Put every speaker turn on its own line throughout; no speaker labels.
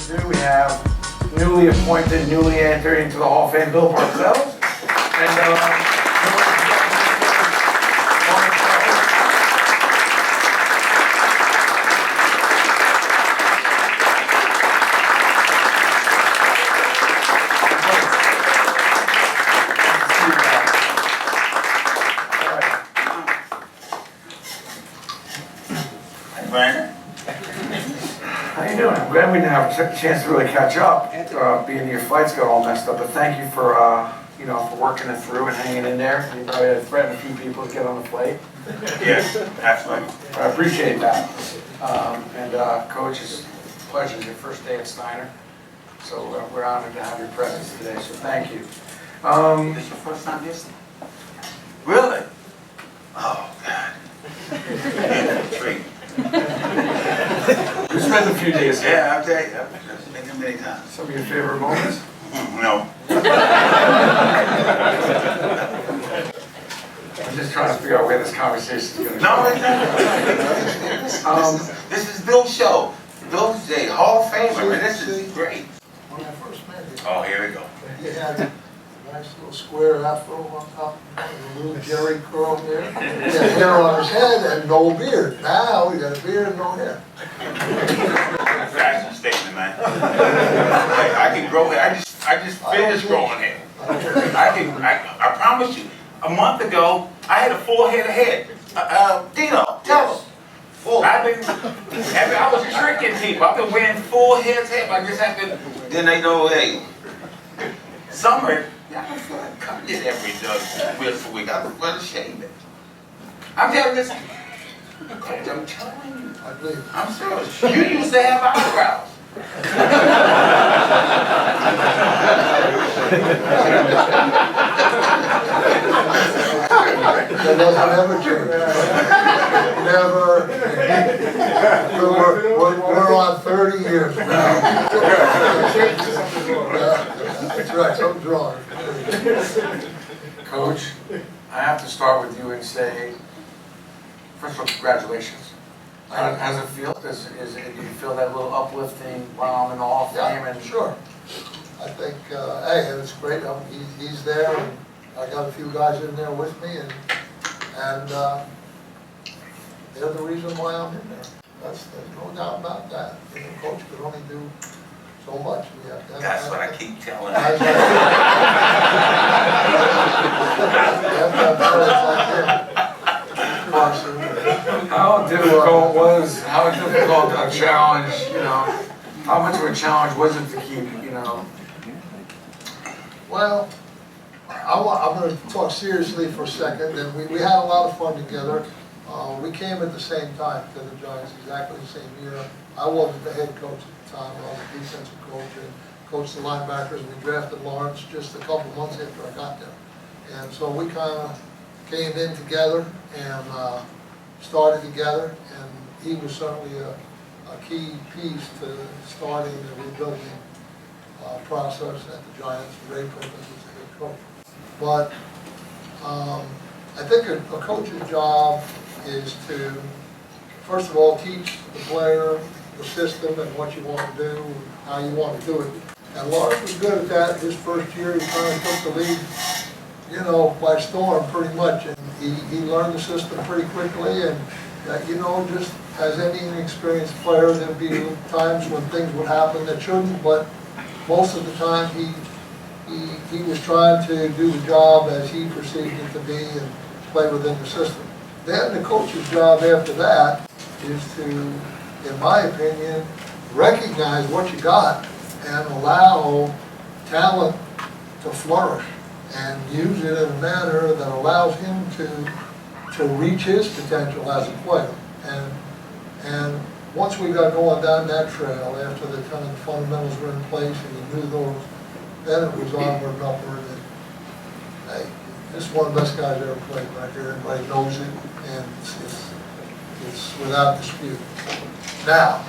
to do. We have newly appointed, newly entered into the Hall of Fame, Bill Parcells. And how you doing? I'm glad we didn't have a chance to really catch up, being your flights got all messed up. But thank you for, for working it through and hanging in there. You probably had to threaten a few people to get on the flight.
Yes, absolutely.
I appreciate that. Coach, it's a pleasure. It's your first day at Steiner, so we're honored to have your presence today. So thank you.
This is your first time here? Really? Oh God. Treat.
You spent a few days here.
Yeah, I'll tell you. I've been here many times.
Some of your favorite moments?
No.
I'm just trying to figure out where this conversation is going to go.
No, it's not. This is Bill's show. Bill's a Hall of Famer, man. This is great.
When I first met you,
Oh, here we go.
he had a nice little square afro on top, a little Jerry curl there. He had hair on his head and no beard. Now he got a beard and no hair.
Fashion statement, man. I can grow hair. I just finished growing hair. I promise you. A month ago, I had a full head of hair. Dino, tell them. I was tricking people. I've been wearing full heads of hair. I just have to. Then they know, hey, summer. I can feel like cutting it every once a week. I prefer to shave it. I'm telling you, I'm telling you.
I believe.
I'm serious. You used to have eyebrows.
That doesn't ever change. Never. We're on 30 years now. That's right, something's wrong.
Coach, I have to start with you and say, first of all, congratulations. How does it feel? Do you feel that little uplifting while I'm in the Hall of Fame?
Yeah, sure. I think, hey, it's great. He's there, and I got a few guys in there with me, and they're the reason why I'm in there. There's no doubt about that. The coach could only do so much. We have to have
That's what I keep telling
you.
How difficult a challenge, how much of a challenge was it to keep,
Well, I'm going to talk seriously for a second, and we had a lot of fun together. We came at the same time to the Giants, exactly the same year. I wasn't the head coach at the time. I was the defensive coach and coached the linebackers. We drafted Lawrence just a couple months after I got there. And so we kind of came in together and started together, and he was certainly a key piece to starting the rebuilding process at the Giants. Ray Perkins was the head coach. But I think a coach's job is to, first of all, teach the player the system and what you want to do, and how you want to do it. And Lawrence was good at that. His first year, he kind of took the lead, by storm pretty much. And he learned the system pretty quickly. And, just as any inexperienced player, there'd be times when things would happen that shouldn't, but most of the time he was trying to do the job as he perceived it to be and play within the system. Then the coach's job after that is to, in my opinion, recognize what you got and allow talent to flourish and use it in a manner that allows him to reach his potential as a player. And once we got going down that trail, after the kind of the fundamentals were in place and you knew those, then it was onward and upward. And, hey, this is one of the best guys ever played right here. Everybody knows it, and it's without dispute. Now,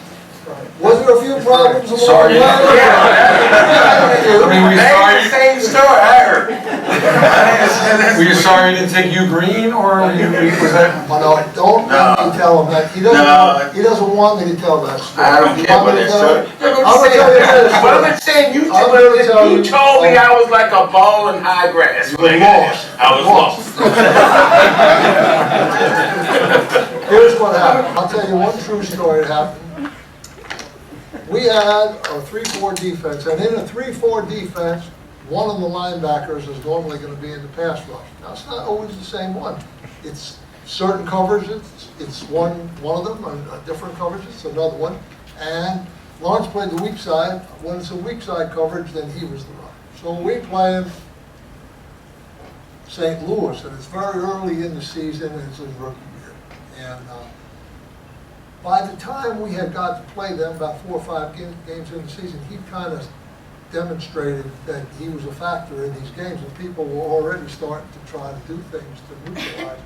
was there a few problems along the way?
We started
the same story I heard.
Were you sorry he didn't take you green, or was that?
Oh, no, don't let me tell him that. He doesn't want me to tell that story.
I don't care about that story.
I'm gonna tell you this
But
story.
I'm saying, you
I'm
told me I was like a ball in high grass.
You were lost.
I was lost.
Here's what happened. I'll tell you one true story that happened. We had a 3-4 defense, and in a 3-4 defense, one of the linebackers is normally going to be in the pass rush. Now, it's not always the same one. It's certain coverages, it's one of them, a different coverage, it's another one. And Lawrence played the weak side. When it's a weak side coverage, then he was the runner. So we played St. Louis, and it's very early in the season, and it's his rookie year. And by the time we had got to play them, about 4 or 5 games in the season, he kind of demonstrated that he was a factor in these games, and people were already starting to try to do things to neutralize him.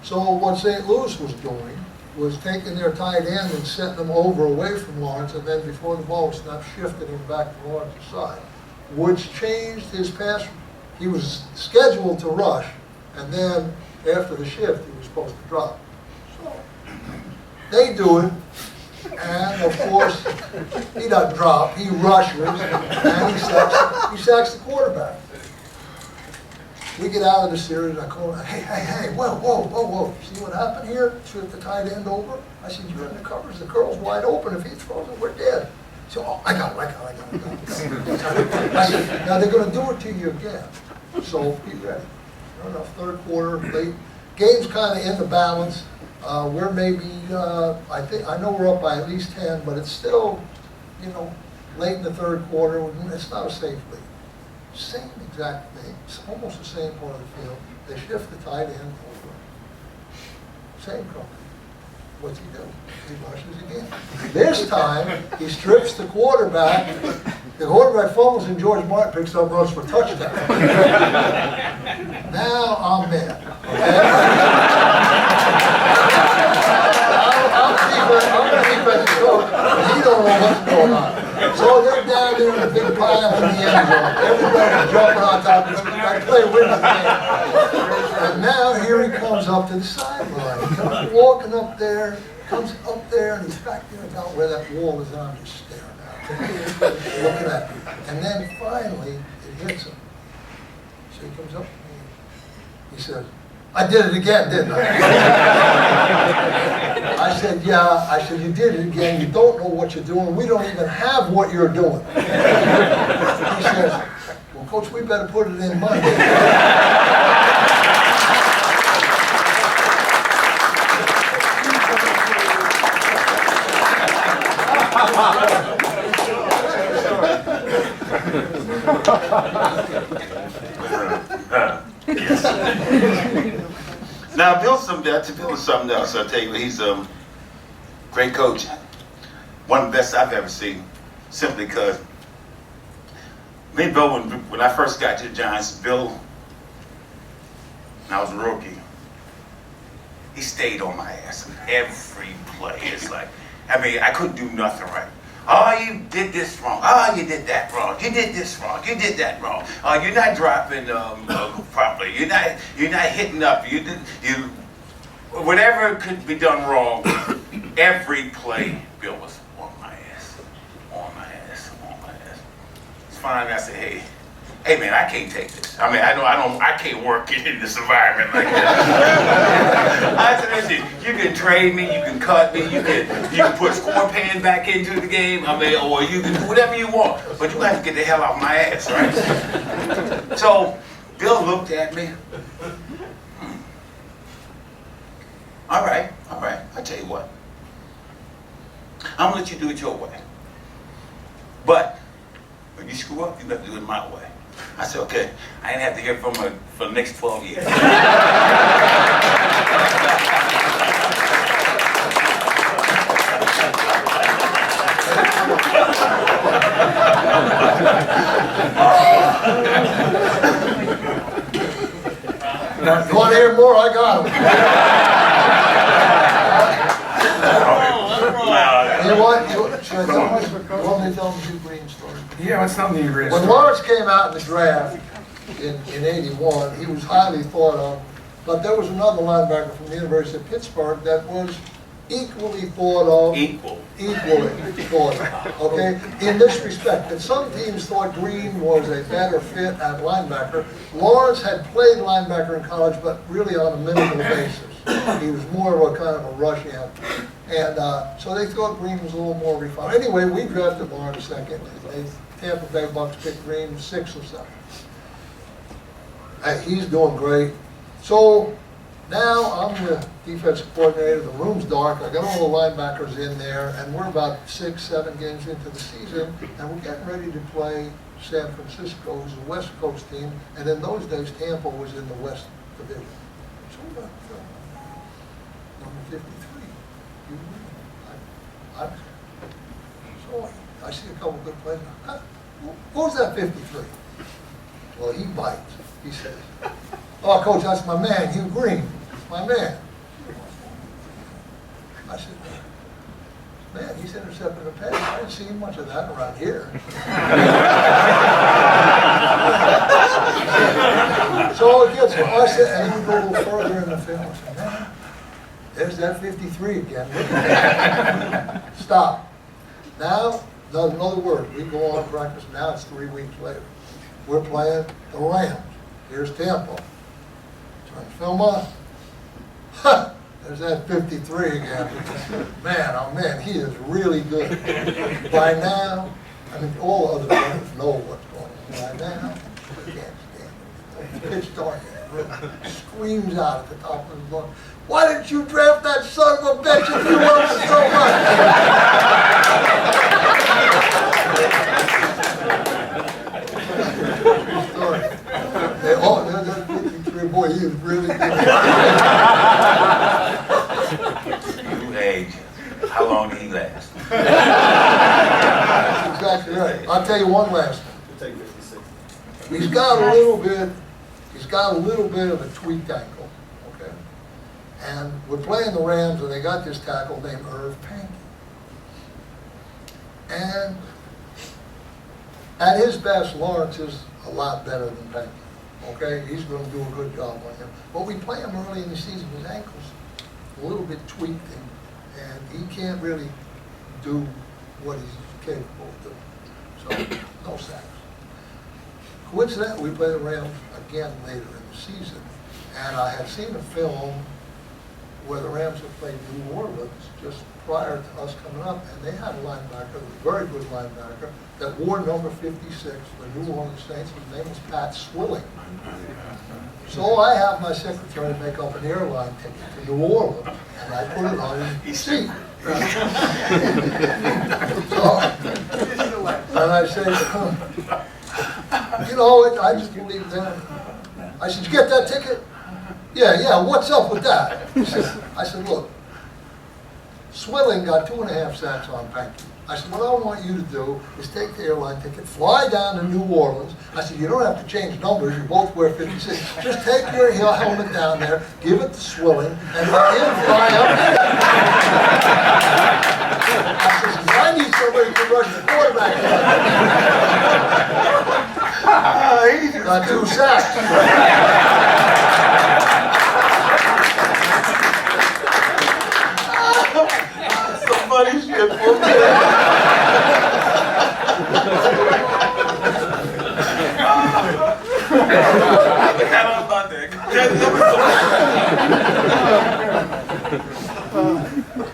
So what St. Louis was doing was taking their tight end and setting them over away from Lawrence, and then before the ball was snapped, shifting him back to Lawrence's side, which changed his pass. He was scheduled to rush, and then after the shift, he was supposed to drop. So they do it, and of course, he doesn't drop, he rushes, and he sacks the quarterback. We get out of the series, I call him, hey, whoa, see what happened here? Shift the tight end over. I said, you're in the covers, the curl's wide open, if he throws it, we're dead. So, oh, I got it. I said, now they're gonna do it to you again, so be ready. Sure enough, third quarter, late, game's kind of in the balance. We're maybe, I know we're up by at least 10, but it's still, late in the third quarter. It's not a safe lead. Same exact thing. It's almost the same part of the field. They shift the tight end over. Same coverage. What's he do? He rushes again. This time, he strips the quarterback. The quarterback fumbles and George Martin picks up, runs for a touchdown. Now I'm mad. I'm a defensive coach, and he don't know what's going on. So they're down there in a big pile in the end zone. Everybody's jumping on top of him. I play wins the game. And now here he comes up to the sideline. He comes walking up there, and he's back there about where that wall is, and I'm just staring at him, looking at him. And then finally, it hits him. So he comes up to me. He says, I did it again, didn't I? I said, yeah. I said, you did it again. You don't know what you're doing. We don't even have what you're doing. He says, well, Coach, we better put it in Monday.
Now, Bill's something else. I'll tell you, he's a great coach. One of the best I've ever seen, simply because me and Bill, when I first got to the Giants, Bill, when I was a rookie, he stayed on my ass every play. It's like, I couldn't do nothing right. Oh, you did this wrong. Oh, you did that wrong. You did this wrong. You did that wrong. Oh, you're not dropping properly. You're not hitting up. Whatever could be done wrong. Every play, Bill was on my ass. It's fine. I said, hey man, I can't take this. I can't work in this environment like that. I said, listen, you can trade me, you can cut me, you can put score pan back into the game, or you can do whatever you want, but you have to get the hell off my ass, right? So Bill looked at me. All right, I'll tell you what. I'm gonna let you do it your way. But when you screw up, you have to do it my way. I said, okay. I didn't have to hear from her for the next 12 years.
You want to hear more? I got him. Should I tell me to tell the Hugh Green story?
Yeah, let's tell me your greatest
When
story.
Lawrence came out in the draft, in 81. He was highly thought of. But there was another linebacker from the University of Pittsburgh that was equally thought of. Equally thought of, okay? In this respect, that some teams thought Green was a better fit at linebacker. Lawrence had played linebacker in college, but really on a minimal basis. He was more of a kind of a rush end. And so they thought Green was a little more refined. Anyway, we drafted Lawrence second. The Tampa Bay Bucks picked Green 6th or 7th. He's doing great. So now I'm the defensive coordinator. The room's dark. I got all the linebackers in there, and we're about 6-7 games into the season, and we're getting ready to play San Francisco, who's a West Coast team. And in those days, Tampa was in the West Division. So we're about number 53. So I see a couple good players. Who's that 53? Well, he bites. He says, "Oh, Coach, that's my man, Hugh Green. My man." I said, "Man, he's intercepted a pass. I didn't see much of that around here." So it gets, I said, and we go a little further in the film. I said, "Man, there's that 53 again." Stop. Now, another word. We go on practice. Now it's 3 weeks later. We're playing the Rams. Here's Tampa. Turn the film on. Ha! There's that 53 again. Man, oh man, he is really good. By now, I mean, all other players know what's going on. By now, we can't stand it. Pitch dark. Screams out at the top of his lungs, "Why didn't you draft that son of a bitch if you loved him so much?" They all, that 53 boy, he was really good.
You age. How long did he last?
That's exactly right. I'll tell you one last thing. He's got a little bit of a tweaked ankle, okay? And we're playing the Rams, and they got this tackle named Irv Pankey. And at his best, Lawrence is a lot better than Pankey, okay? He's going to do a good job on him. But we play him early in the season. His ankle's a little bit tweaked, and he can't really do what he's capable of doing. So, no sacks. Coincidentally, we play the Rams again later in the season, and I had seen a film where the Rams had played New Orleans just prior to us coming up, and they had a linebacker, a very good linebacker, that wore number 56 for the New Orleans Saints. His name was Pat Swilling. So I have my secretary make up an airline ticket to New Orleans, and I put it on his seat. So, and I said, you know, I just believe that. I said, "You get that ticket?" Yeah, what's up with that? I said, "Look, Swilling got 2.5 sacks on Pankey." I said, "What I want you to do is take the airline ticket, fly down to New Orleans." I said, "You don't have to change numbers, you both wear 56. Just take your helmet down there, give it to Swilling, and let him fly up here." I said, "I need somebody to rush the quarterback." Got 2 sacks.
Some funny shit.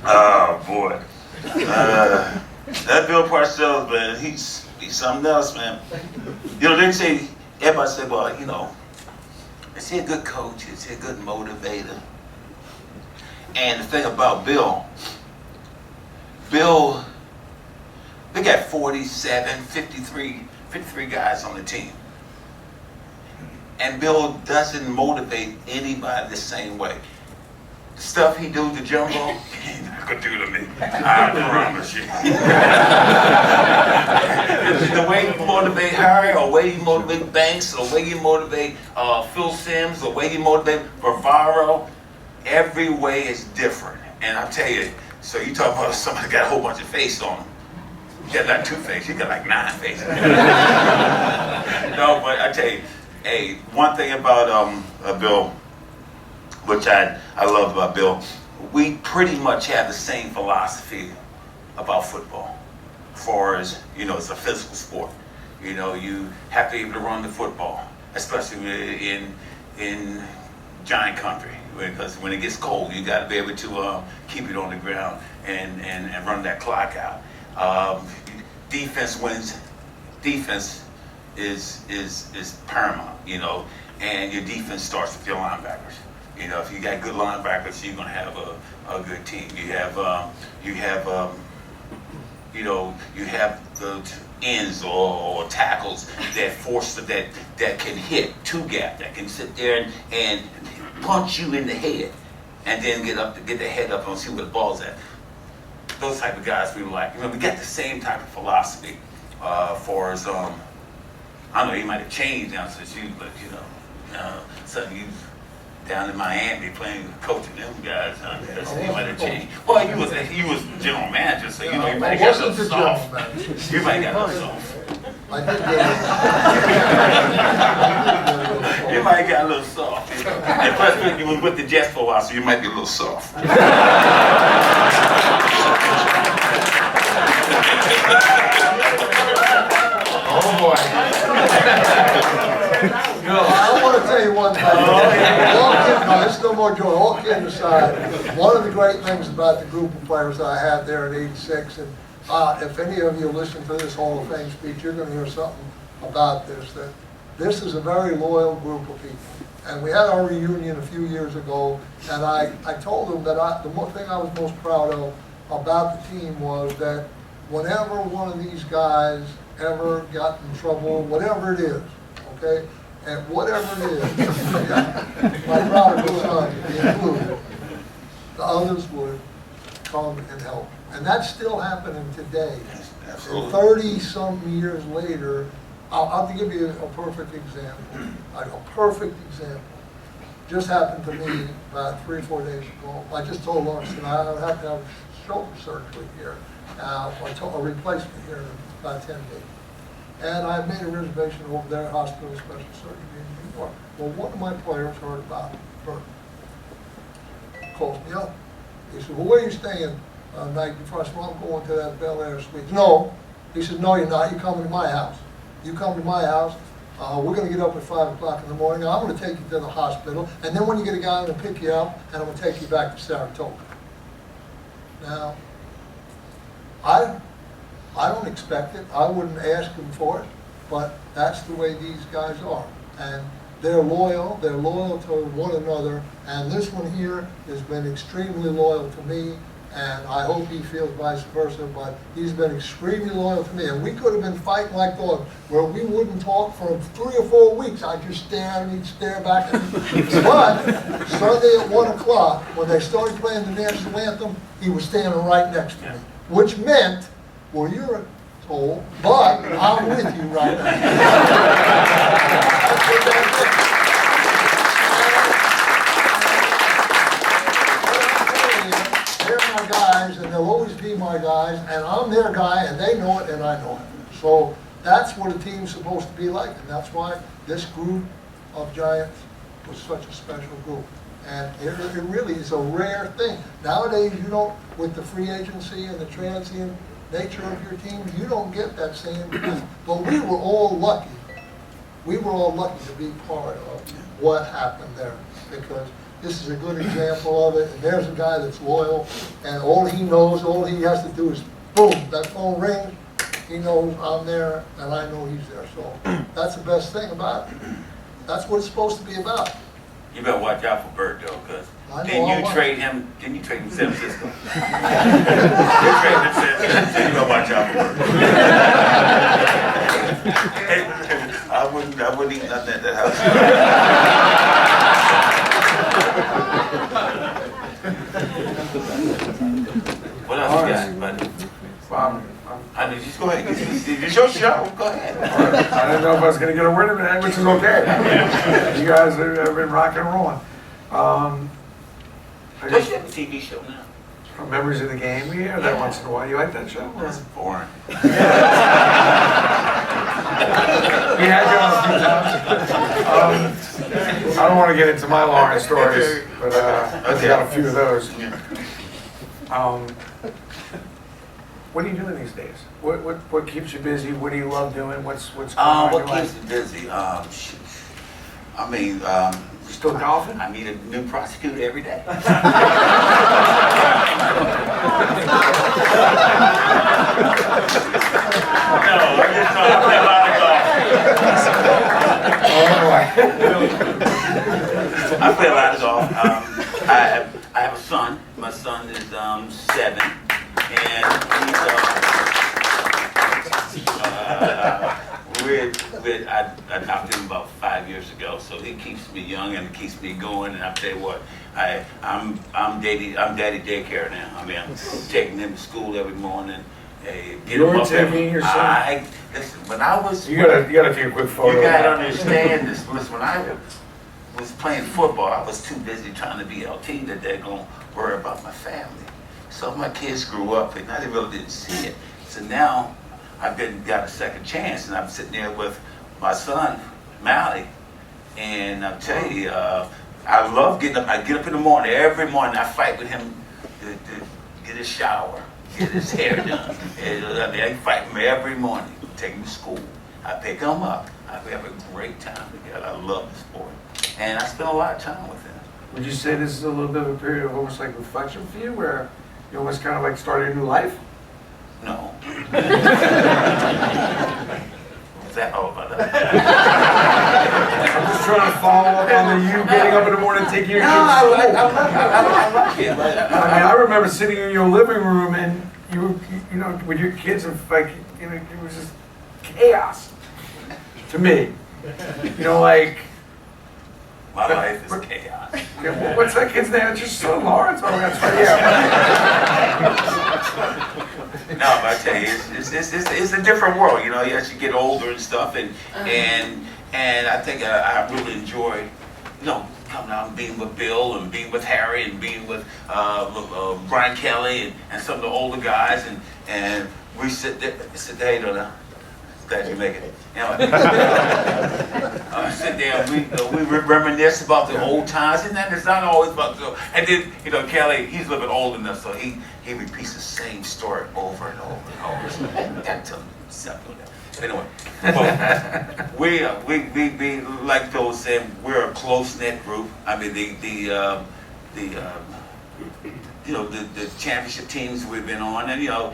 Oh boy. That Bill Parcells, man, he's something else, man. You know, they say, everybody say, well, you know, is he a good coach? Is he a good motivator? And the thing about Bill, they got 47, 53 guys on the team. And Bill doesn't motivate anybody the same way. The stuff he do to Jumbo, he not gonna do to me. I promise you. The way you motivate Harry, or the way you motivate Banks, or the way you motivate Phil Simms, or the way you motivate Bavaro, every way is different. And I tell you, so you talk about somebody got a whole bunch of face on him. He got not 2 faces, he got like 9 faces. No, but I tell you, Hey, one thing about Bill, which I love about Bill, we pretty much have the same philosophy about football. As far as, you know, it's a physical sport. You know, you have to be able to run the football, especially in giant country, because when it gets cold, you got to be able to keep it on the ground and run that clock out. Defense wins. Defense is paramount, you know, and your defense starts with your linebackers. You know, if you got good linebackers, you're gonna have a good team. You have the ends or tackles that force that can hit two gap, that can sit there and punch you in the head, and then get the head up and see where the ball's at. Those type of guys we like. You know, we got the same type of philosophy. For as I know he might have changed now since you, but you know, suddenly you down in Miami playing, coaching them guys. So he might have changed. Well, he was general manager, so you know he might have got a little soft. You might have got a little soft. You might have got a little soft. And plus, you was with the Jets for a while, so you might be a little soft.
Oh boy.
I want to tell you one thing. No, it's no more joy. All kidding aside, one of the great things about the group of players that I had there at '86, and if any of you listen to this Hall of Fame speech, you're going to hear something about this, that this is a very loyal group of people. And we had our reunion a few years ago, and I told them that the one thing I was most proud of about the team was that whenever one of these guys ever got in trouble, whatever it is, okay, and whatever it is, my prodigal son included, the others would come and help. And that's still happening today.
Absolutely.
30-something years later, I'll give you a perfect example. A perfect example. Just happened to me about 3 or 4 days ago. I just told Lawrence that I have to have shoulder surgery here. A replacement here in about 10 days. And I made a reservation over there at Hospital Special Surgery in New York. Well, one of my players heard about Bert. Calls me up. He said, well, where are you staying night before? I said, well, I'm going to that Bel Air suite. No. He said, no, you're not. You're coming to my house. You come to my house. We're going to get up at 5 o'clock in the morning. I'm going to take you to the hospital. And then when you get a guy, I'm going to pick you up, and I'm going to take you back to Saratoga. Now, I don't expect it. I wouldn't ask them for it, but that's the way these guys are. And they're loyal. They're loyal to one another. And this one here has been extremely loyal to me, and I hope he feels vice versa, but he's been extremely loyal to me. And we could have been fighting like dogs, where we wouldn't talk for 3 or 4 weeks. I'd just stare, and he'd stare back at me. But Sunday at 1 o'clock, when they started playing the national anthem, he was standing right next to me, which meant, well, you're a toll, but I'm with you right now. They're my guys, and they'll always be my guys, and I'm their guy, and they know it, and I know it. So that's what a team's supposed to be like, and that's why this group of Giants was such a special group. And it really is a rare thing. Nowadays, you don't, with the free agency and the transient nature of your team, you don't get that same thing. But we were all lucky. We were all lucky to be part of what happened there, because this is a good example of it. And there's a guy that's loyal, and all he knows, all he has to do is, boom, that phone rings, he knows I'm there, and I know he's there. So that's the best thing about it. That's what it's supposed to be about.
You better watch out for Bert, though, because didn't you trade him to San Francisco? You traded him to San Francisco, you better watch out for Bert. I wouldn't eat nothing at that house. What else you got, buddy? I mean, just go ahead. It's your show. Go ahead.
I didn't know if I was going to get a word of it, which is okay. You guys have been rocking and rolling.
Don't you have a TV show now?
Memories of the Game, we hear that once in a while. You like that show?
That's boring.
We had you on a few times. want to get into my Lawrence stories, but I got a few of those. What are you doing these days? What keeps you busy? What do you love doing? What's going on in your
What keeps
life?
me busy? I mean,
You still golfing?
I meet a new prosecutor every day. I play a lot of golf. I have a son. My son is 7, and I adopted him about 5 years ago, so he keeps me young and keeps me going. And I tell you what, I'm daddy daycare now. I mean, I'm taking him to school every morning.
You're taking your son?
Listen, when I was...
You gotta take a quick photo.
You gotta understand this. Listen, when I was playing football, I was too busy trying to be LT that they're gonna worry about my family. So my kids grew up and I really didn't see it. So now I've got a second chance, and I'm sitting there with my son, Mally, and I'll tell you, I love getting up. I get up in the morning, every morning I fight with him to get his shower, get his hair done. I fight him every morning, take him to school. I pick him up. We have a great time together. I love the sport. And I spend a lot of time with him.
Would you say this is a little bit of a period of almost like reflection for you, where you almost kind of like started a new life?
No. What's that all about?
I'm just trying to follow up on the you getting up in the morning, taking your kids to school.
I like it.
I mean, I remember sitting in your living room and you know, with your kids, and like, you know, it was just chaos to me. You know, like.
My life is chaos.
Yeah, what's that kid's name? It's just son Lawrence. Oh, that's right. Yeah.
No, but I tell you, it's a different world. You know, as you get older and stuff, and I think I really enjoy, you know, coming out and being with Bill and being with Harry and being with Brian Kelly and some of the older guys, and we sit there. Hey, glad you make it. Anyway, sit there and we reminisce about the old times, and then it's not always about the. And then, you know, Kelly, he's a little bit old enough, so he repeats the same story over and over and over. So that tells something. Anyway, we like Phil was saying, we're a close knit group. I mean, the championship teams we've been on, and you know.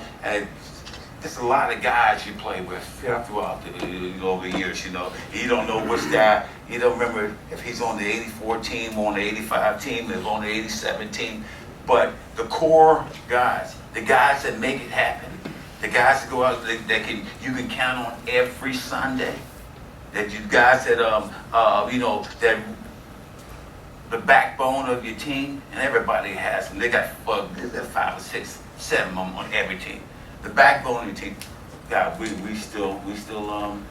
There's a lot of guys you play with throughout over the years, you know. You don't know which guy, you don't remember if he's on the 84 team, or on the 85 team, if on the 87 team. But the core guys, the guys that make it happen, the guys that go out, you can count on every Sunday. That you guys that, you know, that the backbone of your team, and everybody has them. They got 5 or 6, 7 of them on every team. The backbone of your team, God, we still hang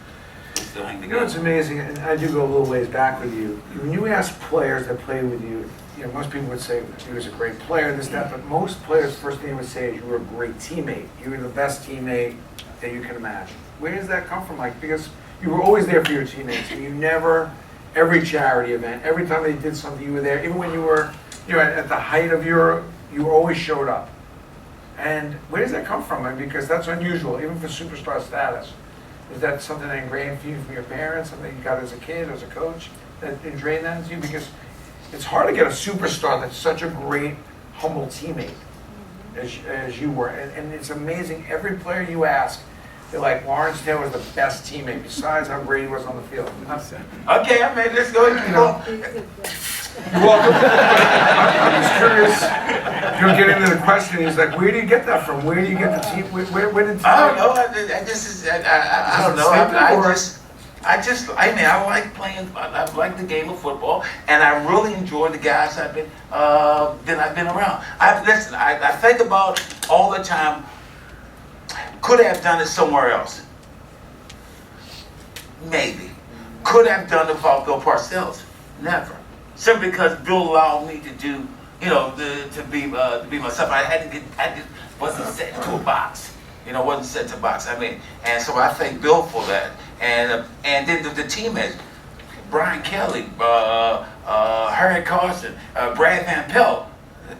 together.
You know, it's amazing, and I do go a little ways back with you. When you ask players that play with you, you know, most people would say he was a great player, this, that, but most players, first thing they would say is you were a great teammate. You were the best teammate that you can imagine. Where does that come from? Like, because you were always there for your teammates, and you never, every charity event, every time they did something, you were there. Even when you were, you know, at the height of you always showed up. And where does that come from? I mean, because that's unusual, even for superstar status. Is that something that ingrained for you from your parents, something you got as a kid, as a coach, that ingrained that into you? Because it's hard to get a superstar that's such a great, humble teammate as you were. And it's amazing, every player you ask, they're like, Lawrence Taylor was the best teammate, besides how great he was on the field.
Okay, I mean, let's go ahead.
You're welcome. I'm just curious. You'll get into the question. He's like, where do you get that from? Where do you get the team? Where did
I don't know. I don't know. I mean, I like playing. I like the game of football, and I really enjoy the guys that I've been around. I think about all the time. Could I have done it somewhere else? Maybe. Could I have done it without Bill Parcells? Never. Simply because Bill allowed me to do, you know, to be myself. I wasn't set to a box. You know, wasn't set to a box. I mean, and so I thank Bill for that. And then the teammates, Brian Kelly, Harry Carson, Brad Van Pelt.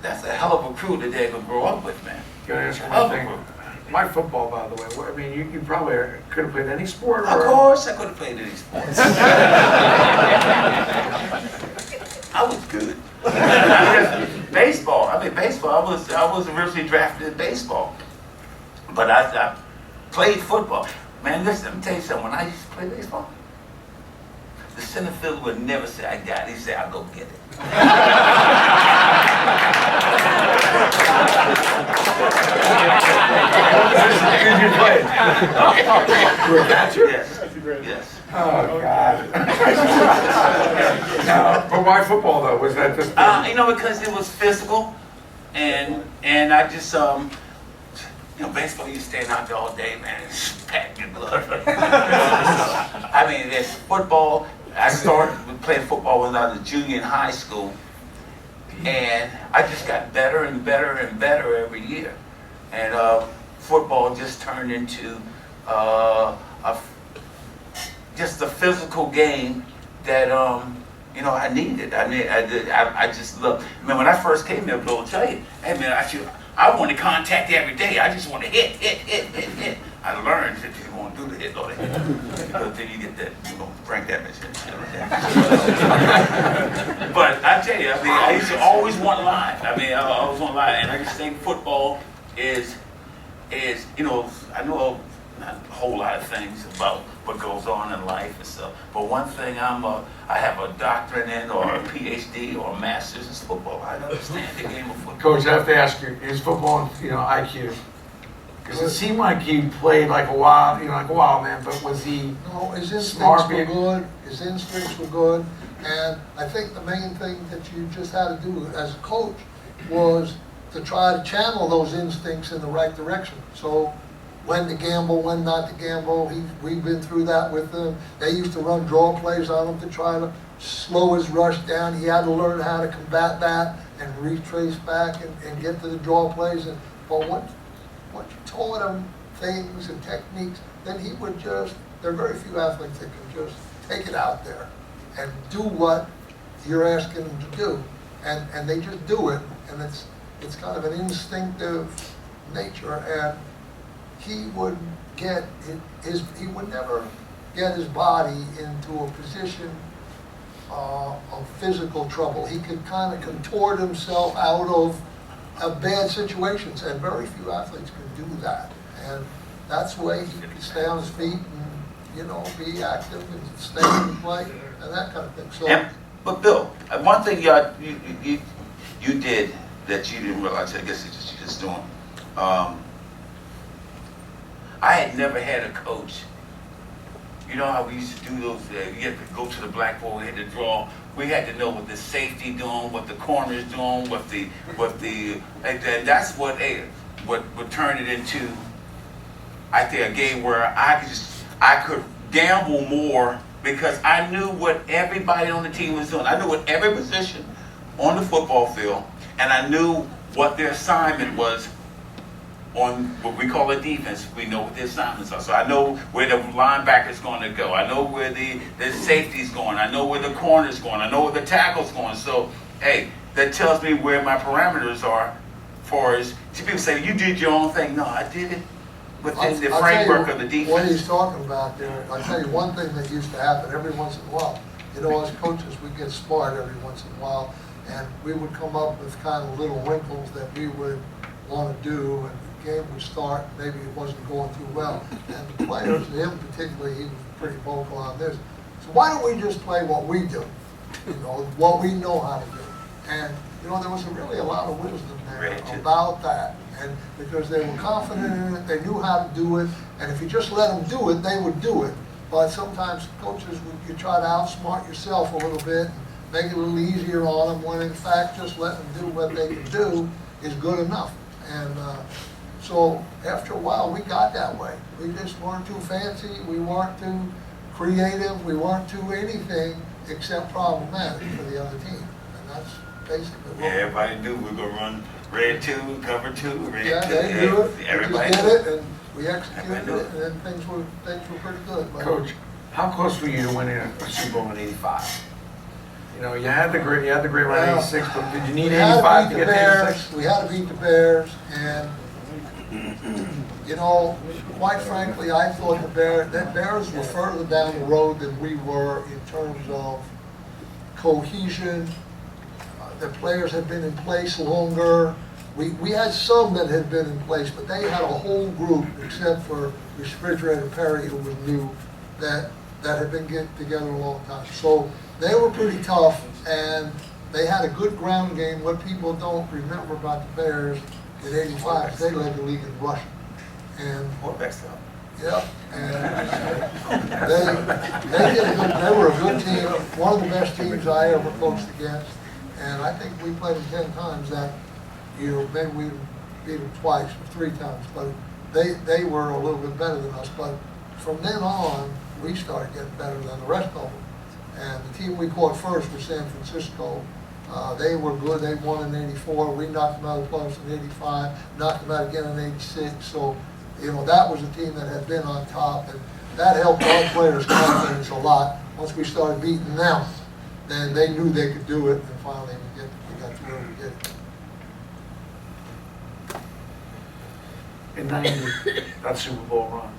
That's a hell of a crew that they're gonna grow up with, man.
Can I ask you
Hell of
one
a
thing?
crew.
My football, by the way, I mean, you probably could have played any sport.
Of
Or...
course, I could have played any sports. I was good. Baseball. I mean, baseball. I was originally drafted in baseball, but I played football. Man, listen, let me tell you something. When I used to play baseball, the center fielder would never say, "I got it." He'd say, "I'll go get it."
Did you play? You were a catcher?
Yes. Yes.
Oh, God. No, but why football, though? Was that just...
You know, because it was physical, and I just you know, baseball, you stand out there all day, man, it's packed your blood. I mean, there's football. I started playing football when I was a junior in high school, and I just got better and better and better every year. And football just turned into just a physical game that you know, I needed. I mean, I just love. I mean, when I first came here, Bill will tell you, hey man, I want to contact every day. I just want to hit. I learned that you won't do the hit or the hit. Because then you get that, you know, break that machine. But I tell you, I mean, I used to always want live. I mean, I always want live, and I just think football is, you know, I know not a whole lot of things about what goes on in life and stuff, but one thing I have a doctorate in, or a PhD, or a master's is football. I understand the game of football.
Coach, I have to ask you, is football, you know, IQ? Because it seemed like he played like a wild, you know, like a wild man, but was he
No, his instincts
smart?
were good, his instincts were good, and I think the main thing that you just had to do as a coach was to try to channel those instincts in the right direction. So when to gamble, when not to gamble, we've been through that with him. They used to run draw plays on him to try to slow his rush down. He had to learn how to combat that and retrace back and get to the draw plays. But once you taught him things and techniques, then he would just, there are very few athletes that can just take it out there and do what you're asking them to do. And they just do it, and it's kind of an instinctive nature, and he would never get his body into a position of physical trouble. He could kind of contort himself out of bad situations, and very few athletes can do that. And that's the way he can stay on his feet and, you know, be active and stay in play and that kind of thing. So,
but Bill, one thing you did that you didn't realize, I guess you're just doing. I had never had a coach. You know how we used to do those, you had to go to the blackboard, we had to draw. We had to know what the safety doing, what the corner's doing, and that's what would turn it into, I think, a game where I could gamble more because I knew what everybody on the team was doing. I knew what every position on the football field, and I knew what their assignment was on what we call a defense. We know what the assignments are. So I know where the linebacker's going to go. I know where the safety's going. I know where the corner's going. I know where the tackle's going. So, hey, that tells me where my parameters are for as people say, you did your own thing. No, I did it within the framework of the defense.
What he's talking about there, I'll tell you one thing that used to happen every once in a while. You know, as coaches, we get smart every once in a while, and we would come up with kind of little wrinkles that we would want to do, and the game would start, maybe it wasn't going too well. And the players, and him particularly, he was pretty vocal on this. So why don't we just play what we do? You know, what we know how to do. And, you know, there was really a lot of wisdom there about that. And because they were confident in it, they knew how to do it, and if you just let them do it, they would do it. But sometimes coaches, you try to outsmart yourself a little bit, and make it a little easier on them, when in fact just letting them do what they can do is good enough. And so after a while, we got that way. We just weren't too fancy, we weren't too creative, we weren't too anything except problematic for the other team. And that's basically what
everybody knew we were going to run red 2, cover 2, red 2.
Yeah, they knew it.
Everybody
we just did it, and we executed it, and then things were pretty good. But
Coach, how close were you to winning a Super Bowl in '85? You know, you had the great run
Yeah.
86, but did you need
We had
85
to
to
beat
get
the
to 86?
Bears. We had to beat the Bears, and you know, quite frankly, I thought the Bears were further down the road than we were in terms of cohesion. The players had been in place longer. We had some that had been in place, but they had a whole group, except for Refrigerator Perry, who was new, that had been getting together a long time. So they were pretty tough, and they had a good ground game. What people don't remember about the Bears in '85 is they led the league in rushing. And yeah, and they were a good team, one of the best teams I ever coached against. And I think we played them 10 times that year. Maybe we beat them twice or 3 times, but they were a little bit better than us. But from then on, we started getting better than the rest of them. And the team we caught first was San Francisco. They were good. They won in '84. We knocked them out of the playoffs in '85, knocked them out again in '86. So, you know, that was a team that had been on top, and that helped our players' confidence a lot. Once we started beating them, then they knew they could do it, and finally we got to where we did it.
In 90, that Super Bowl run.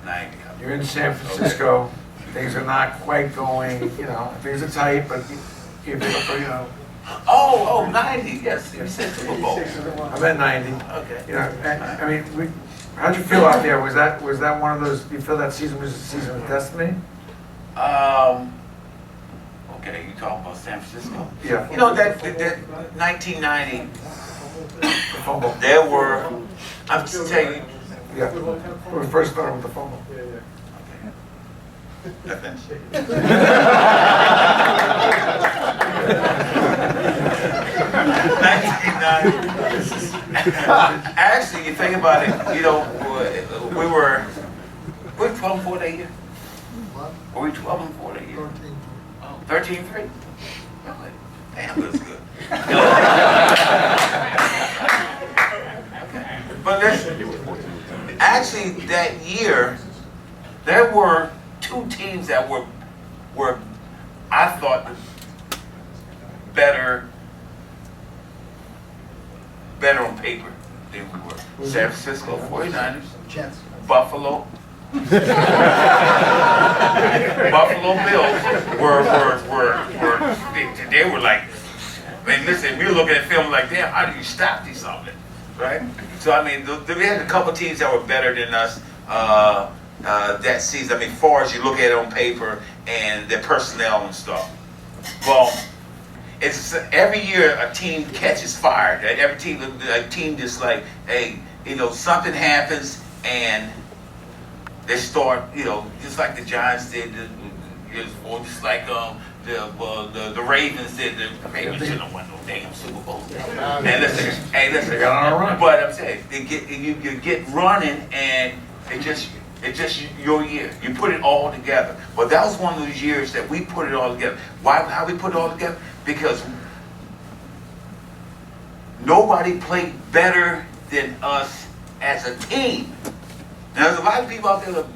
90.
You're in San Francisco, things are not quite going, you know, things are tight, but you know.
Oh, 90, yes, you said Super Bowl.
I'm at 90.
Okay.
You know, I mean, how'd you feel out there? Was that one of those, do you feel that season was a season of destiny?
Okay, you talking about San Francisco?
Yeah.
You know, that 1990,
The fumble.
there were, I'm just telling you,
Yeah. When we first started with the fumble.
Actually, you think about it, you know, we were 12 and 4 that year.
What?
Were we 12 and 4 that year?
13.
13-3? Damn, that's good. But listen, actually that year, there were 2 teams that were I thought better on paper than we were. San Francisco 49ers, Buffalo. Buffalo Bills they were like, I mean, listen, we were looking at film like, damn, how do you stop these something, right? So I mean, we had a couple teams that were better than us that season. I mean, far as you look at it on paper and their personnel and stuff. Well, it's every year a team catches fire. Every team, a team just like, hey, you know, something happens and they start, you know, just like the Giants did, or just like the Ravens did. The Ravens shouldn't have won no damn Super Bowl. And listen,
They got on a run.
but I'm saying, you get running and it's just your year. You put it all together. But that was one of those years that we put it all together. How we put it all together? Because nobody played better than us as a team. Now, there's a lot of people out there that are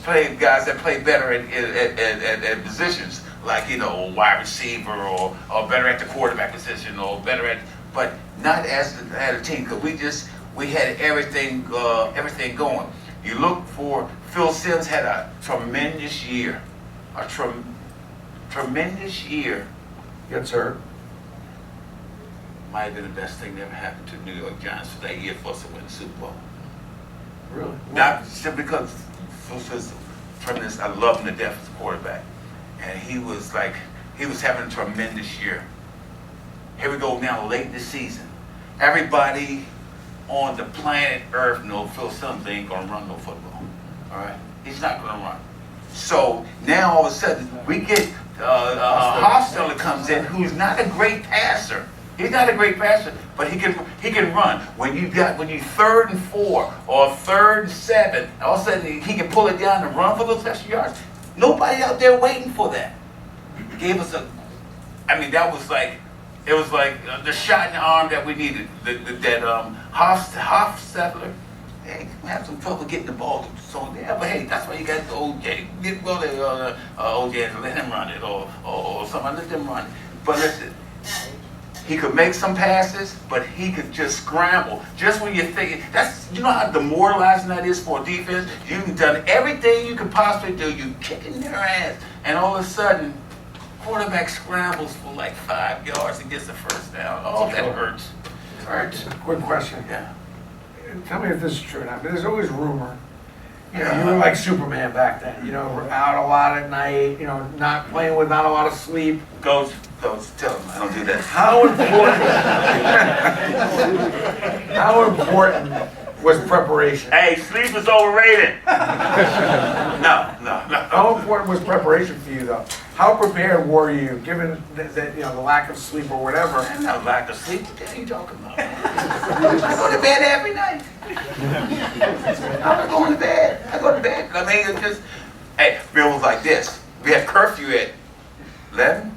better guys that play better at positions, like, you know, wide receiver or better at the quarterback position or better at, but not as a team, because we had everything going. You look for, Phil Simms had a tremendous year, tremendous year.
Gets hurt.
Might have been the best thing that ever happened to the New York Giants for that year for us to win the Super Bowl.
Really?
Not simply because Phil Simms, tremendous. I love him to death as a quarterback, and he was having a tremendous year. Here we go now, late in the season. Everybody on the planet Earth knows Phil Simms ain't gonna run no football. All right, he's not gonna run. So now all of a sudden we get Hofstetter comes in, who's not a great passer. He's not a great passer, but he can run. When you 3rd and 4 or 3rd and 7, all of a sudden he can pull it down and run for those extra yards. Nobody out there waiting for that. Gave us it was like the shot in the arm that we needed. Hofstetter, hey, we have some trouble getting the ball. So yeah, but hey, that's why you got the OJ. get the ball there, OJ, let him run it, or somebody, let them run it. But listen, he could make some passes, but he could just scramble. Just when you're thinking, you know how demoralizing that is for a defense? You've done everything you could possibly do, you kicking their ass, and all of a sudden, quarterback scrambles for like 5 yards and gets the first down. Oh, that hurts.
All right, quick question.
Yeah.
Tell me if this is true or not, but there's always rumor. You know, you were like Superman back then. You know, out a lot at night. You know, not playing with not a lot of sleep.
Coach, tell him I don't do that.
How important? How important was preparation?
Hey, sleep is overrated. No.
How important was preparation for you, though? How prepared were you, given that you know the lack of sleep or whatever?
I'm not lack of sleep. What the hell are you talking about? I go to bed every night. I'm going to bed. I go to bed. I mean, it's just, hey, Bill was like this. We have curfew at 11.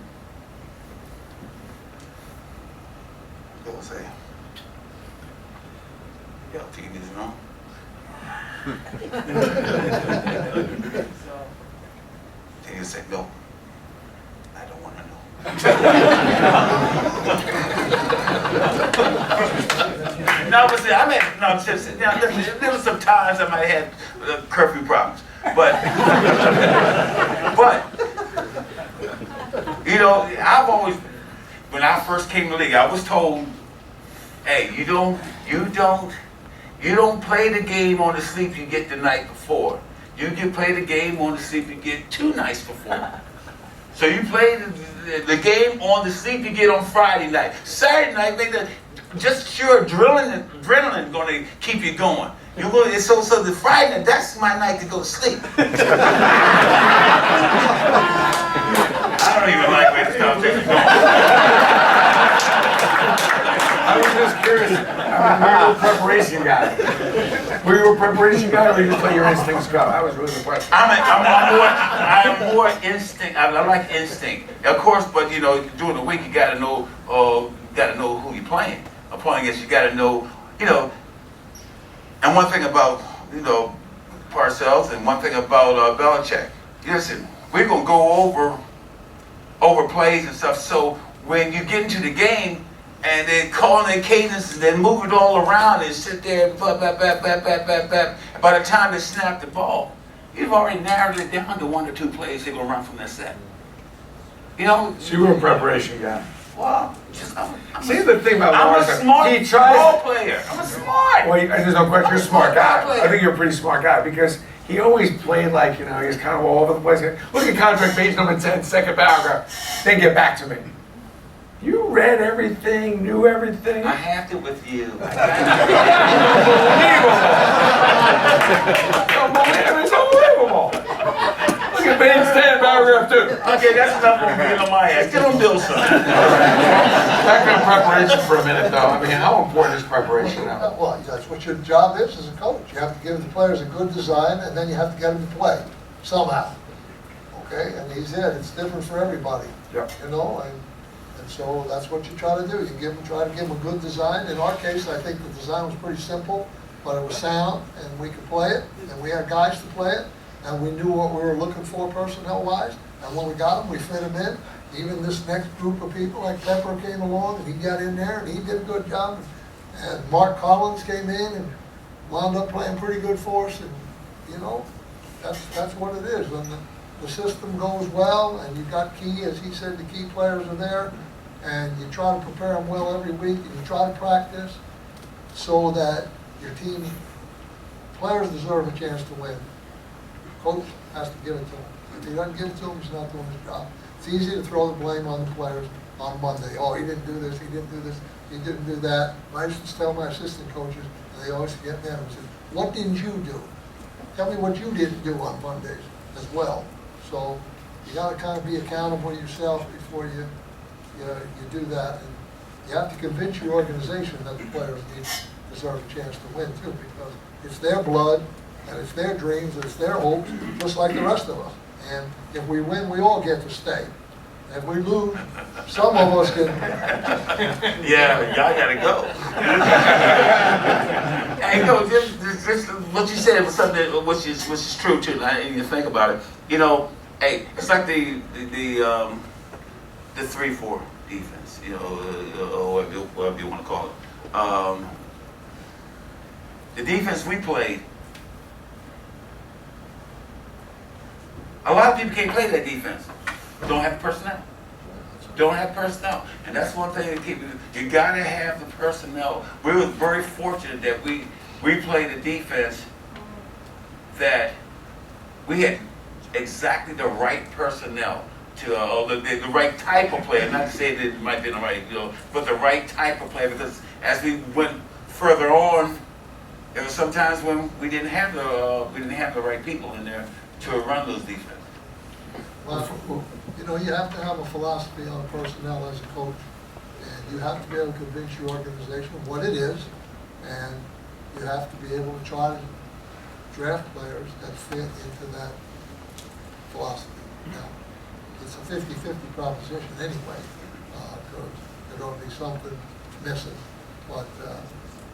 Bill will say, yo, TV's on. Then you say, no. I don't want to know. No, but see, listen, there was some times I might have had curfew problems, but you know, I've always, when I first came to the league, I was told, hey, you don't play the game on the sleep you get the night before. You can play the game on the sleep you get 2 nights before. So you play the game on the sleep you get on Friday night. Saturday night, just your adrenaline going to keep you going. You're going so the Friday night, that's my night to go to sleep. I don't even like where this conversation is going.
I was just curious. Were you a preparation guy? Were you a preparation guy, or you just let your instincts go? That was really the question.
I'm more instinct. I like instinct, of course. But you know, during the week, you got to know who you're playing. Opponent against, you got to know, you know. And one thing about Parcells, and one thing about Belichick. Listen, we're gonna go over plays and stuff. So when you get into the game, and then calling their cadence and then move it all around and sit there and bap. By the time they snap the ball, you've already narrowed it down to 1 or 2 plays they're going to run from that set. You know?
So you were a preparation guy.
Well,
See, the thing about
I'm
Lawrence,
a smart
he tries.
ball player. I'm a smart.
Well, there's no question, you're a smart guy.
player.
I think you're a pretty smart guy because he always played like, you know, he was kind of all over the place. Look at contract page number 10, second paragraph. Then get back to me. You read everything, knew everything.
I have to with you.
It's unbelievable. Look at page 10, paragraph 2.
Okay, that's enough of being on my ass. Get on Bill's side.
Back on preparation for a minute, though. I mean, how important is preparation now?
Well, that's what your job is as a coach. You have to give the players a good design, and then you have to get them to play somehow. Okay, and he's it. It's different for everybody.
Yep.
You know, and so that's what you try to do. You try to give them a good design. In our case, I think the design was pretty simple, but it was sound, and we could play it, and we had guys to play it, and we knew what we were looking for personnel-wise, and when we got them, we fit them in. Even this next group of people, like Pepper came along, and he got in there, and he did a good job, and Mark Collins came in and wound up playing pretty good for us, and, you know, that's what it is. When the system goes well, and you've got key, as he said, the key players are there, and you try to prepare them well every week, and you try to practice so that your team players deserve a chance to win. Coach has to give it to them. If he doesn't give it to them, he's not doing his job. It's easy to throw the blame on the players on Monday. Oh, he didn't do this, he didn't do this, he didn't do that. I used to tell my assistant coaches, and they always get mad and say, what didn't you do? Tell me what you didn't do on Mondays as well. So you got to kind of be accountable to yourself before you do that. And you have to convince your organization that the players deserve a chance to win too, because it's their blood and it's their dreams and it's their hopes, just like the rest of us. And if we win, we all get to stay. If we lose, some of us can.
Yeah, y'all gotta go. Hey, Coach, this, what you said was something that, which is true too. And you think about it, you know, hey, it's like the 3-4 defense, you know, or whatever you want to call it. The defense we played, a lot of people can't play that defense. Don't have personnel. Don't have personnel. And that's one thing that you gotta have the personnel. We were very fortunate that we played a defense that we had exactly the right personnel to the right type of player. Not to say that it might be the right, you know, but the right type of player, because as we went further on, there were some times when we didn't have the right people in there to run those defenses.
Well, you know, you have to have a philosophy on personnel as a coach, and you have to be able to convince your organization of what it is, and you have to be able to try to draft players that fit into that philosophy. Now, it's a 50-50 proposition anyway, because there's going to be something missing. But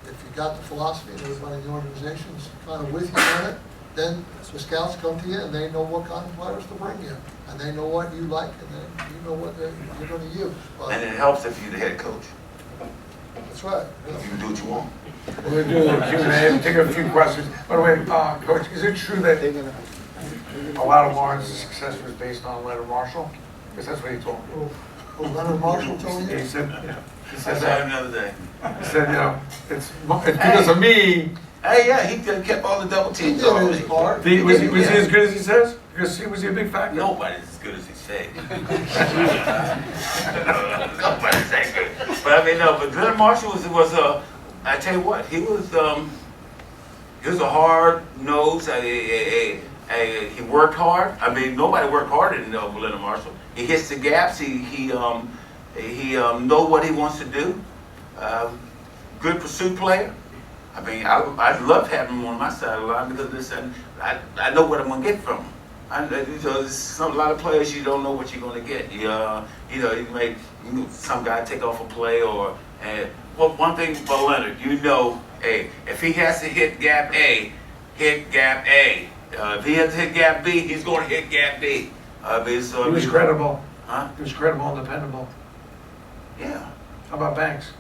if you got the philosophy and everybody in the organization is kind of with you on it, then the scouts come to you and they know what kind of players to bring in, and they know what you like, and then you know what you're going to use. But
And it helps if you're the head coach.
that's right.
You can do what you want.
We're going to do a little Q&A, take a few questions. By the way, Coach, is it true that a lot of Lawrence's success was based on Leonard Marshall? Because that's what he told me.
Well, Leonard Marshall told
He
you?
said,
I said that another day.
he said, you know, it's because of me.
Hey, yeah, he kept all the double
He
teams
did
off
his
me.
part.
Was he as good as he says? Because he was a big factor.
Nobody's as good as he said. Nobody's that good. But I mean, no. But Leonard Marshall was I tell you what, he was a hard nose. He worked hard. I mean, nobody worked harder than Leonard Marshall. He hits the gaps. He know what he wants to do. Good pursuit player. I mean, I'd love having him on my side of the line, because listen, I know what I'm going to get from him. There's a lot of players you don't know what you're going to get. You may some guy take off a play, or well, one thing about Leonard, hey, if he has to hit gap A, hit gap A. If he has to hit gap B, he's going to hit gap B.
He was credible.
Huh?
He was credible and dependable.
Yeah.
How about Banks?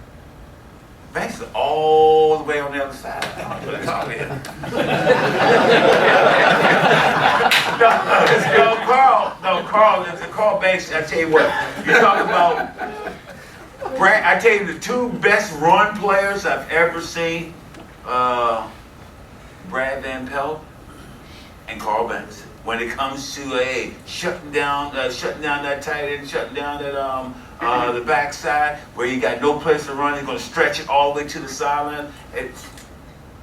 Banks is all the way on the other side. Carl Banks, I tell you what, you talk about, I tell you the two best run players I've ever seen, Brad Van Pelt and Carl Banks. When it comes to shutting down that tight end, shutting down that the backside where you got no place to run, you're going to stretch it all the way to the sideline. It's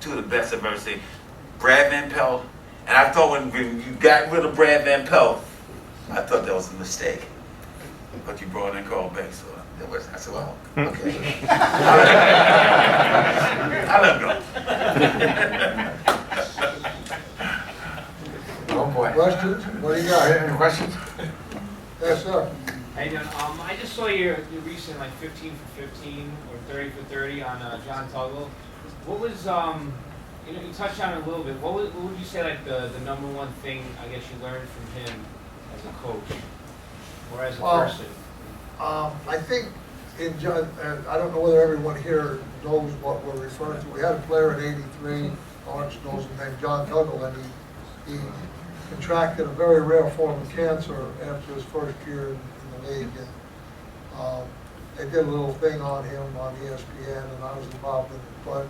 two of the best I've ever seen. Brad Van Pelt, and I thought when you got rid of Brad Van Pelt, I thought that was a mistake. But you brought in Carl Banks, so I said, well, okay. I let him go.
Oh boy.
Questions? What do you got?
Any questions?
Yes, sir.
How you doing? I just saw your recent 15 for 15 or 30 for 30 on John Tuggle. What was you touched on it a little bit. What would you say the number one thing I guess you learned from him as a coach or as a person?
I think in John, and I don't know whether everyone here knows what we're referring to. We had a player in '83, Lawrence knows him, named John Tuggle, and he contracted a very rare form of cancer after his first year in the league, and they did a little thing on him on ESPN, and I was involved in it. But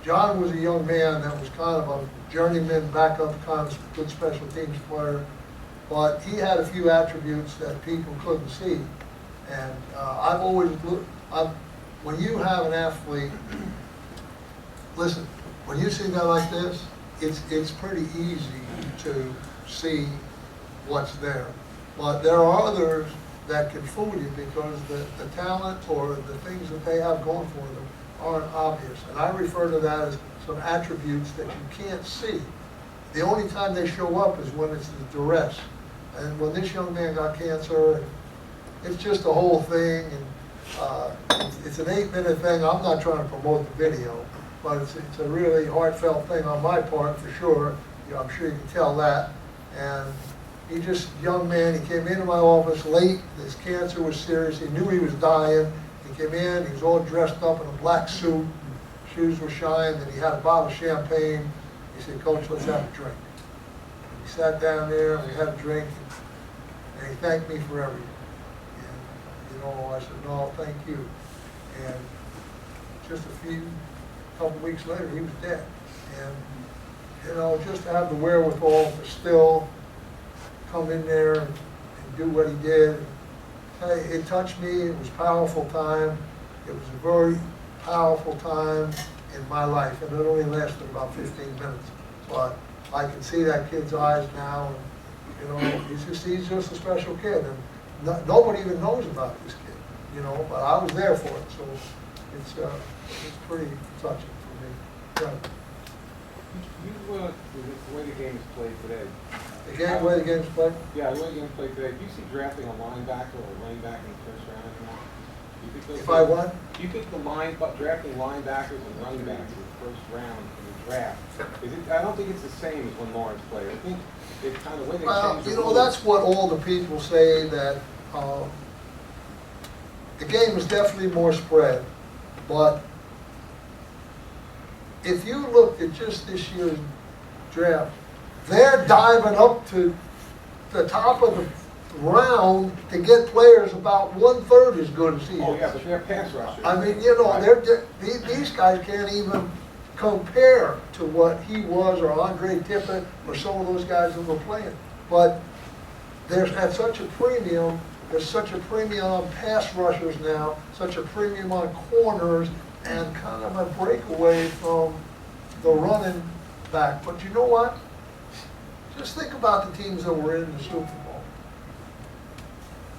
John was a young man that was kind of a journeyman, backup, kind of good special teams player, but he had a few attributes that people couldn't see, and I've always when you have an athlete, listen, when you see a guy like this, it's pretty easy to see what's there. But there are others that can fool you because the talent or the things that they have going for them aren't obvious. And I refer to that as some attributes that you can't see. The only time they show up is when it's the duress. And when this young man got cancer, it's just a whole thing. And it's an 8-minute thing. I'm not trying to promote the video, but it's a really heartfelt thing on my part, for sure. You know, I'm sure you can tell that. And he just, young man, he came into my office late, his cancer was serious, he knew he was dying. He came in, he was all dressed up in a black suit, shoes were shined, and he had a bottle of champagne. He said, "Coach, let's have a drink." He sat down there, and we had a drink, and he thanked me for everything. And, you know, I said, "No, thank you." And just couple weeks later, he was dead. And, you know, just to have the wherewithal to still come in there and do what he did, it touched me. It was a powerful time. It was a very powerful time in my life, and it only lasted about 15 minutes. But I can see that kid's eyes now, and, you know, he's just a special kid, and nobody even knows about this kid, you know, but I was there for it, so it's pretty touching for me. Yeah.
The way the game is played today.
The way the game's played?
Yeah, the way the game is played today. Do you see drafting a linebacker or a running back in the first round anymore?
If I won?
Do you think drafting linebackers and running backs in the first round in the draft, I don't think it's the same as when Lawrence played. I think it's kind of the way they changed the
you know,
rules.
that's what all the people say, that the game is definitely more spread, but if you looked at just this year's draft, they're diving up to the top of the round to get players about 1/3 as good as he is.
Oh yeah, but they're pass rushers.
I mean, you know, these guys can't even compare to what he was, or Andre Tippett, or some of those guys that were playing. But there's at such a premium, there's such a premium on pass rushers now, such a premium on corners, and kind of a breakaway from the running back. But you know what? Just think about the teams that were in the Super Bowl.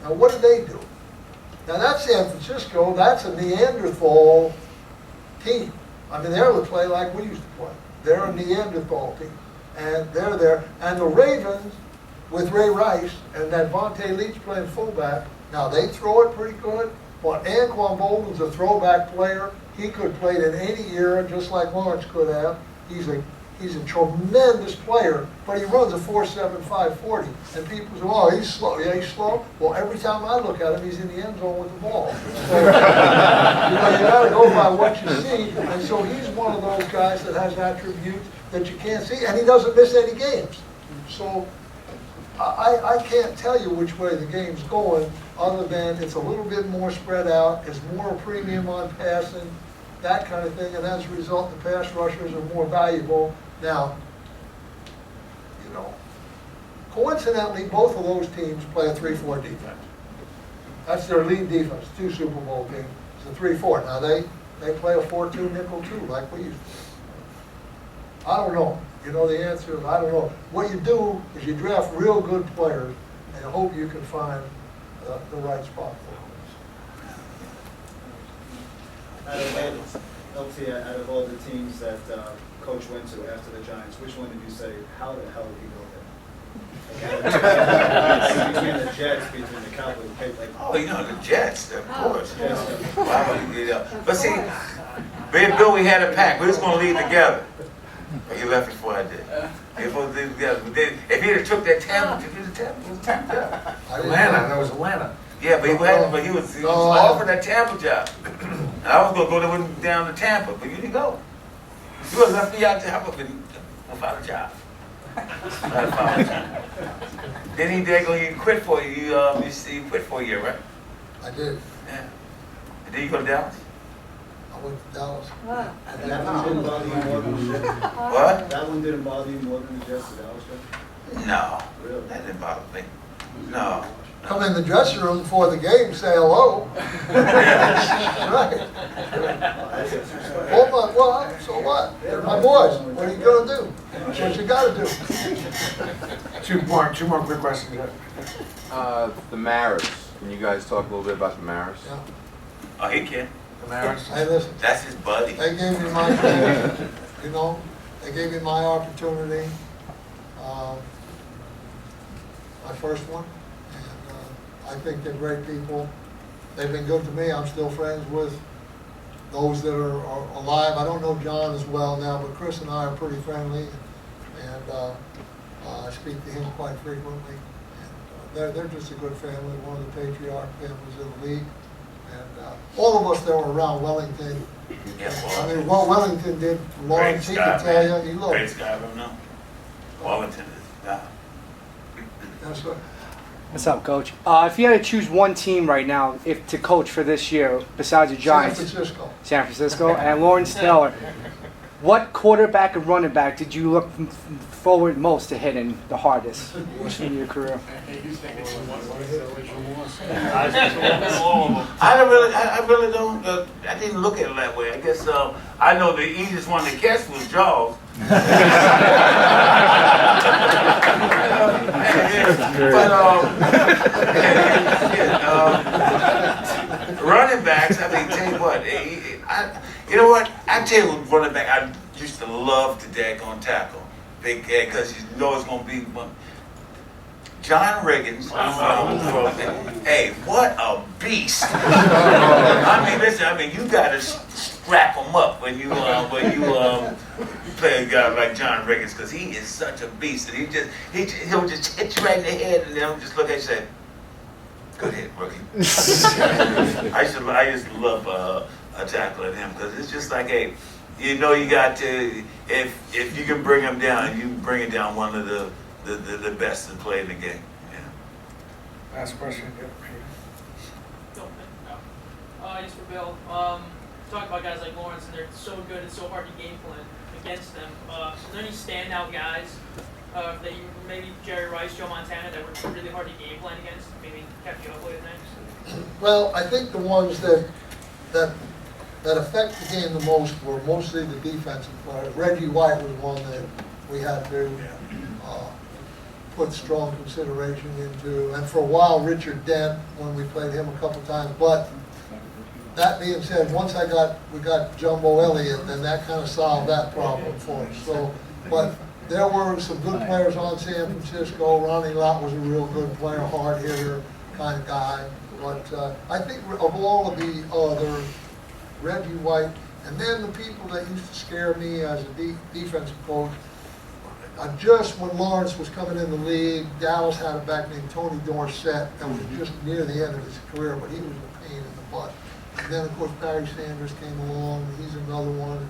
Now, what did they do? Now, that's San Francisco. That's a Neanderthal team. I mean, they're to play like we used to play. They're a Neanderthal team. And they're there. And the Ravens, with Ray Rice and that Vontae Leach playing fullback, now they throw it pretty good, but Anquan Bolden's a throwback player. He could have played in any era, just like Lawrence could have. He's a tremendous player, but he runs a 4.75 40. And people say, "Oh, he's slow." Yeah, he's slow. Well, every time I look at him, he's in the end zone with the ball. So, you know, you got to go by what you see. And so he's one of those guys that has attributes that you can't see, and he doesn't miss any games. So I can't tell you which way the game's going, other than it's a little bit more spread out, it's more premium on passing, that kind of thing, and as a result, the pass rushers are more valuable. Now, you know, coincidentally, both of those teams play a 3-4 defense. That's their lead defense, 2 Super Bowl teams. It's a 3-4. Now, they play a 4-2 nickel too, like we used to. I don't know. You know, the answer is, I don't know. What you do is you draft real good players, and you hope you can find the right spot for them.
LT, out of all the teams that Coach went to after the Giants, which one did you say, how the hell did he go there? Between the Jets, between the Cowboys, like,
Oh, you know, the Jets, of course.
Jets.
Why would you do that? But see, Bill, we had a pact. We was going to leave together. But he left before I did. We were supposed to leave together. But then, if he'd have took that Tampa, it was Tampa.
Atlanta, that was Atlanta.
Yeah, but he was offered that Tampa job. And I was going to go there with him down to Tampa, but you didn't go. You would have left me out there without a job. Then he quit for you. You quit for a year, right?
I did.
Yeah. And then you go to Dallas?
I went to Dallas.
And that one didn't bother you more than the Jets?
What?
That one didn't bother you more than the Jets, the Dallas Jets?
No.
Really?
That didn't bother me. No.
Come in the dressing room before the game, say hello. Right. Hold on, well, so what? They're my boys. What are you gonna do? That's what you gotta do.
Two more quick questions.
The Maras. Can you guys talk a little bit about the Maras?
Yeah.
Oh, he can.
The Maras.
Hey, listen,
That's his buddy.
they gave me my chance, you know, they gave me my opportunity, my first one. And I think they're great people. They've been good to me. I'm still friends with those that are alive. I don't know John as well now, but Chris and I are pretty friendly, and I speak to him quite frequently. And they're just a good family, one of the patriarch families in the league. And all of us that were around Wellington, I mean, what Wellington did, Lawrence, he can tell you, he looked.
Greatest guy I ever known. Wellington is God.
That's right.
What's up, Coach? If you had to choose one team right now to coach for this year, besides the Giants, San Francisco, and Lawrence Taylor, what quarterback and running back did you look forward most to hitting the hardest in your career?
I really don't. I didn't look at it that way. I guess I know the easiest one to catch was Jaws. But running backs, I mean, tell you what, you know what? I tell you what, running back, I used to love to daggone tackle, because you know it's gonna be one. John Riggins, hey, what a beast! I mean, listen, you gotta strap him up when you play a guy like John Riggins, because he is such a beast, and he'll just hit you right in the head, and then he'll just look at you and say, "Good hit, rookie." I used to love a tackle at him, because it's just like, hey, you know, you got to, if you can bring him down, you bring it down one of the best to play in the game. Yeah.
Last question.
Just for Bill. Talk about guys like Lawrence, and they're so good and so hard to game plan against them. Are there any standout guys that you, maybe Jerry Rice, Joe Montana, that were really hard to game plan against? Maybe kept you up late at night?
Well, I think the ones that affect the game the most were mostly the defensive players. Reggie White was one that we had to put strong consideration into, and for a while Richard Dent, when we played him a couple times. But that being said, once we got Jumbo Elliott, then that kind of solved that problem for us. So, but there were some good players on San Francisco. Ronnie Lott was a real good player, hard hitter kind of guy. But I think of all of the others, Reggie White, and then the people that used to scare me as a defensive coach, just when Lawrence was coming in the league, Dallas had a back named Tony Dorsett that was just near the end of his career, but he was a pain in the butt. And then, of course, Barry Sanders came along, he's another one.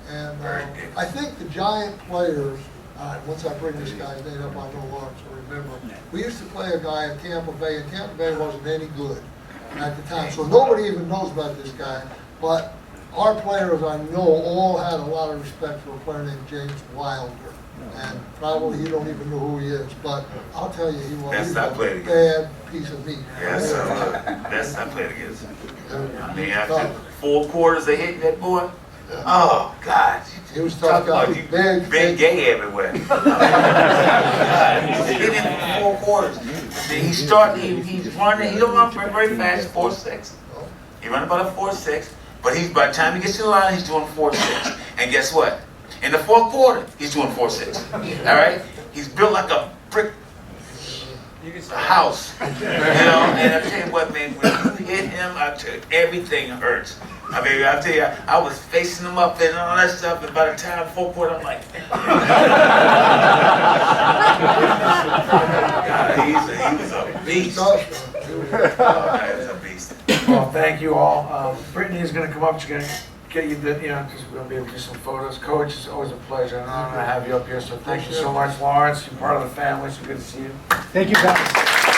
And I think the Giant players, once I bring this guy's name up, I know Lawrence will remember. We used to play a guy at Tampa Bay, and Tampa Bay wasn't any good at the time. So nobody even knows about this guy. But our players, I know, all had a lot of respect for a player named James Wilder. And probably you don't even know who he is, but I'll tell you, he was a bad piece of meat.
Yes, that's I played against. I mean, after 4 quarters of hitting that boy, oh God,
he was tough guy.
Big gay everywhere. He's hitting for 4 quarters. He's running. He don't run very fast, 4.6. He run about a 4.6, but by the time he gets to the line, he's doing 4.6. And guess what? In the 4th quarter, he's doing 4.6. All right? He's built like a brick house. You know? And I tell you what, man, when you hit him, I tell you, everything hurts. I mean, I tell you, I was facing him up and all that stuff, and by the time 4th quarter, I'm like, God, he was a beast. He was a beast.
Well, thank you all. Brittany is going to come up. She's going to get you the, just we're going to be able to do some photos. Coach, it's always a pleasure and honor to have you up here. So thank you so much, Lawrence. You're part of the family. So good to see you.
Thank you, guys.